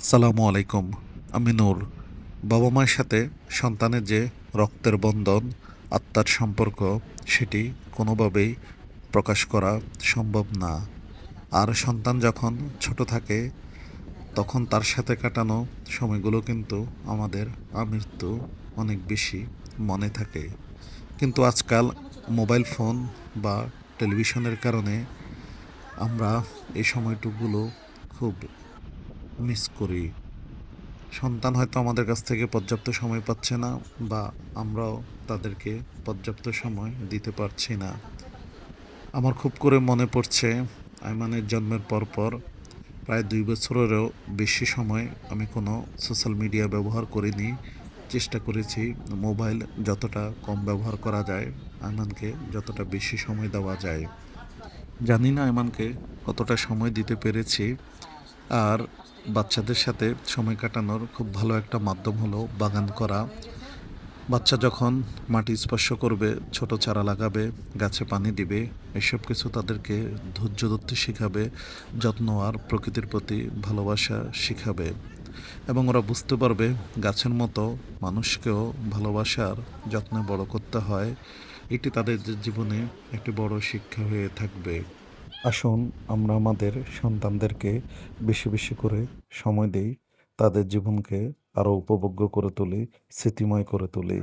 আসসালামু আলাইকুম। আমি নূর। বাবা মায়ের সাথে সন্তানের যে রক্তের বন্ধন, আত্মার সম্পর্ক, সেটি কোনোভাবেই প্রকাশ করা সম্ভব না। আর সন্তান যখন ছোট থাকে তখন তার সাথে কাটানো সময়গুলো কিন্তু আমাদের আমৃত্যু অনেক বেশি মনে থাকে। কিন্তু আজকাল মোবাইল ফোন বা টেলিভিশনের কারণে আমরা এই সময়টুকুগুলো খুব মিস করি। সন্তান হয়তো আমাদের কাছ থেকে পর্যাপ্ত সময় পাচ্ছে না, বা আমরাও তাদেরকে পর্যাপ্ত সময় দিতে পারছি না। আমার খুব করে মনে পড়ছে, আইমানের জন্মের পরপর প্রায় 2 বছরেরও বেশি সময় আমি কোনো সোশ্যাল মিডিয়া ব্যবহার করিনি। চেষ্টা করেছি মোবাইল যতটা কম ব্যবহার করা যায়, আইমানকে যতটা বেশি সময় দেওয়া যায়। জানি না আইমানকে কতটা সময় দিতে পেরেছি। আর বাচ্চাদের সাথে সময় কাটানোর খুব ভালো একটা মাধ্যম হলো বাগান করা। বাচ্চা যখন মাটি স্পর্শ করবে, ছোট চারা লাগাবে, গাছে পানি দিবে, এসব কিছু তাদেরকে ধৈর্য ধরতে শিখাবে, যত্ন আর প্রকৃতির প্রতি ভালোবাসা শিখাবে। এবং ওরা বুঝতে পারবে গাছের মতো মানুষকেও ভালোবাসার যত্নে বড় করতে হয়। এটি তাদের জীবনে একটি বড় শিক্ষা হয়ে থাকবে। আসুন আমরা আমাদের সন্তানদেরকে বেশি বেশি করে সময় দেই, তাদের জীবনকে আরও উপভোগ্য করে তুলি, স্মৃতিময় করে তুলি।